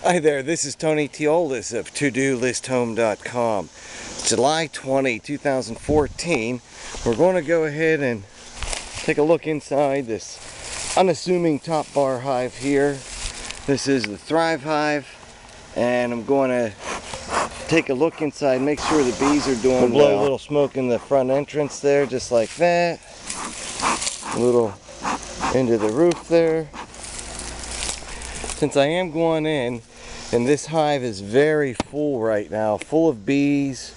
Hi there, this is Tony Teolis of ToDoListHome.com. July 20, 2014. We're going to go ahead and take a look inside this unassuming top bar hive here. This is the Thrive Hive, and I'm going to take a look inside, make sure the bees are doing well. Blow a little smoke in the front entrance there, just like that. A little into the roof there. Since I am going in, and this hive is very full right now, full of bees,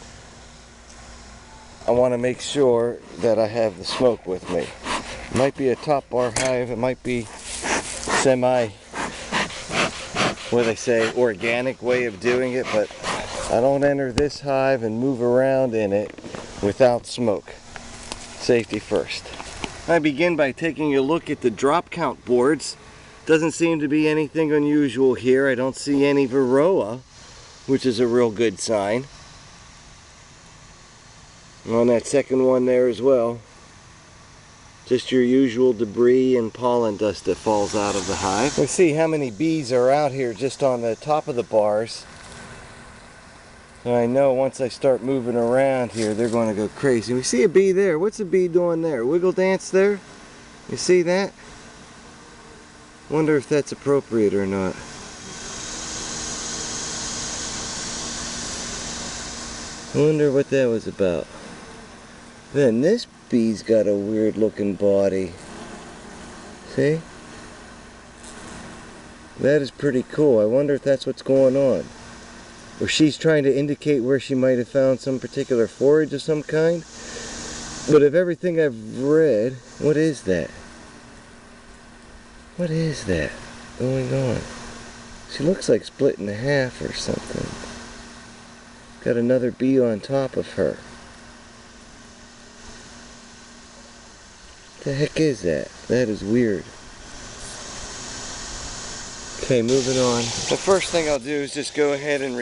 I want to make sure that I have the smoke with me. It might be a top bar hive, it might be semi, what do they say, organic way of doing it, but I don't enter this hive and move around in it without smoke. Safety first. I begin by taking a look at the drop count boards. Doesn't seem to be anything unusual here. I don't see any varroa, which is a real good sign. And on that second one there as well, just your usual debris and pollen dust that falls out of the hive. Let's see how many bees are out here just on the top of the bars. And I know once I start moving around here, they're going to go crazy. We see a bee there. What's a bee doing there? Wiggle dance there? You see that? Wonder if that's appropriate or not. Wonder what that was about. Then this bee's got a weird looking body. See? That is pretty cool. I wonder if that's what's going on. Or she's trying to indicate where she might have found some particular forage of some kind. But of everything I've read, what is that? What is that going on? She looks like split in half or something. Got another bee on top of her. What the heck is that? That is weird. Okay, moving on. The first thing I'll do is just go ahead and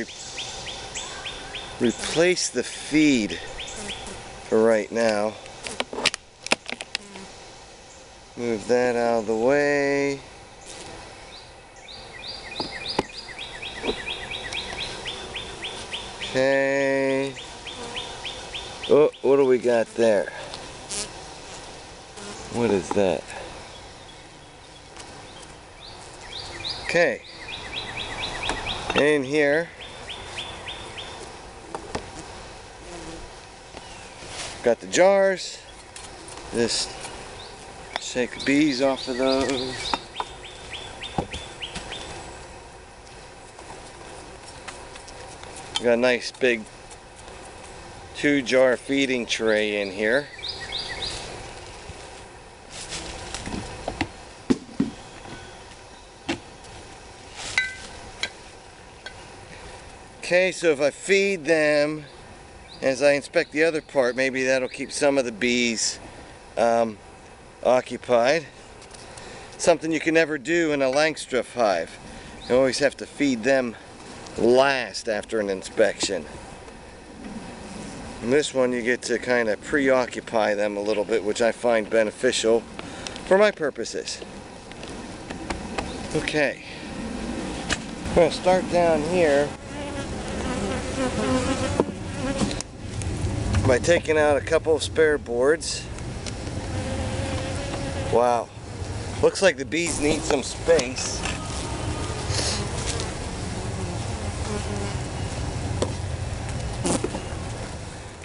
replace the feed for right now. Move that out of the way. Okay. Oh, what do we got there? What is that? Okay. In here, got the jars. Just shake the bees off of those. Got a nice big 2-jar feeding tray in here. Okay, so if I feed them as I inspect the other part, maybe that'll keep some of the bees occupied. Something you can never do in a Langstroth hive. You always have to feed them last after an inspection. In this one you get to kind of preoccupy them a little bit, which I find beneficial for my purposes. Okay, I'm going to start down here by taking out a couple of spare boards. Wow, looks like the bees need some space.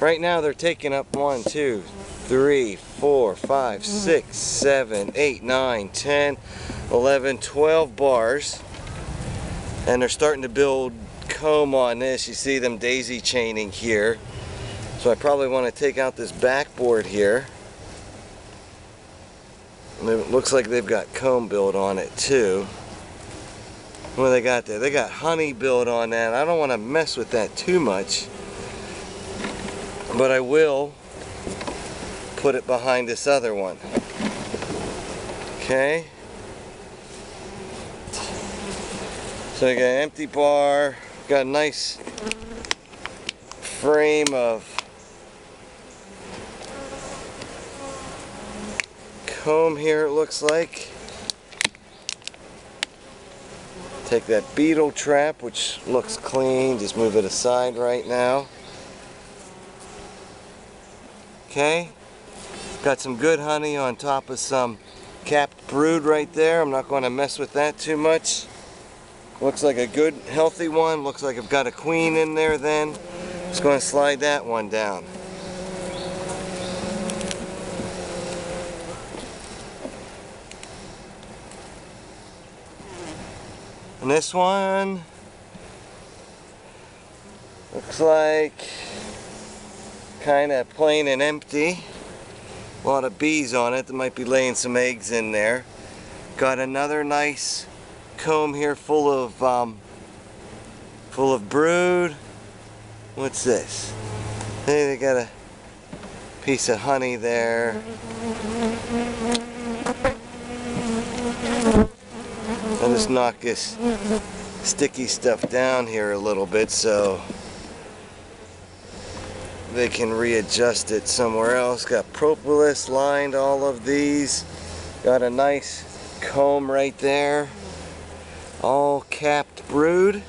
Right now they're taking up 1, 2, 3, 4, 5, 6, 7, 8, 9, 10, 11, 12 bars. And they're starting to build comb on this. You see them daisy chaining here. So I probably want to take out this backboard here. And it looks like they've got comb build on it too. What do they got there? They got honey build on that. I don't want to mess with that too much, but I will put it behind this other one. Okay. So I got an empty bar, got a nice frame of comb here, it looks like. Take that beetle trap, which looks clean, just move it aside right now. Okay, got some good honey on top of some capped brood right there. I'm not going to mess with that too much. Looks like a good healthy one. Looks like I've got a queen in there then. Just going to slide that one down. And this one looks like kind of plain and empty. A lot of bees on it that might be laying some eggs in there. Got another nice comb here full of brood. What's this? Hey, they got a piece of honey there. I'll just knock this sticky stuff down here a little bit so they can readjust it somewhere else. Got propolis lined all of these. Got a nice comb right there. All capped brood.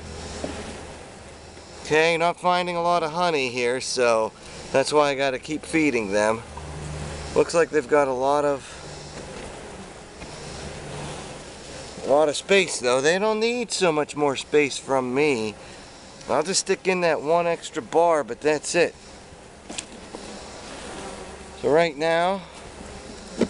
Okay, not finding a lot of honey here, so that's why I got to keep feeding them. Looks like they've got a lot of space though. They don't need so much more space from me. I'll just stick in that one extra bar, but that's it. So right now, I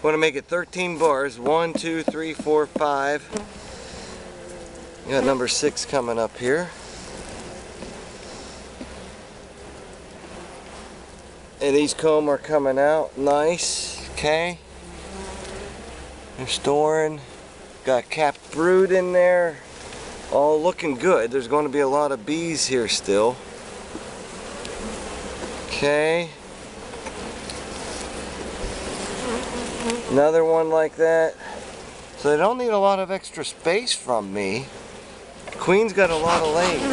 want to make it 13 bars. 1, 2, 3, 4, 5. Got number 6 coming up here. And these comb are coming out nice. Okay. They're storing. Got capped brood in there. All looking good. There's going to be a lot of bees here still. Okay. Another one like that. So they don't need a lot of extra space from me. Queen's got a lot of laying.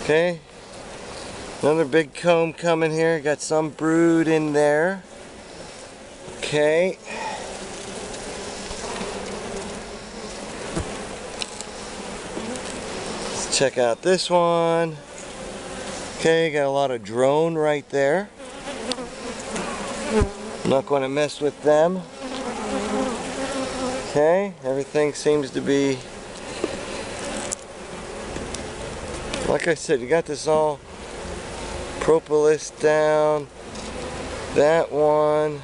Okay. Another big comb coming here. Got some brood in there. Okay. Let's check out this one. Okay, got a lot of drone right there. Not going to mess with them. Okay, everything seems to be, like I said, you got this all propolis down. That one.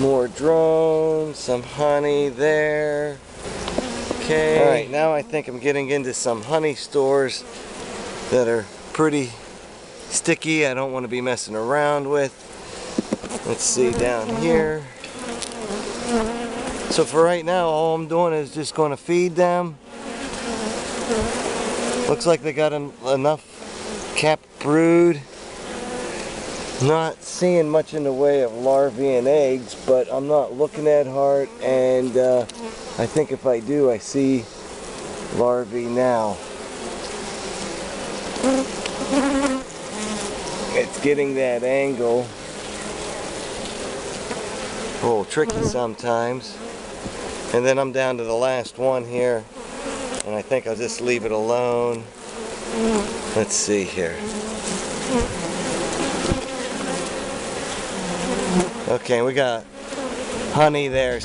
More drones, some honey there. Okay. Alright, now I think I'm getting into some honey stores that are pretty sticky. I don't want to be messing around with. Let's see down here. So for right now, all I'm doing is just going to feed them. Looks like they got enough capped brood. Not seeing much in the way of larvae and eggs, but I'm not looking that hard, and I think if I do, I see larvae now. It's getting that angle. A little tricky sometimes. And then I'm down to the last one here, and I think I'll just leave it alone. Let's see here. Okay, we got honey there.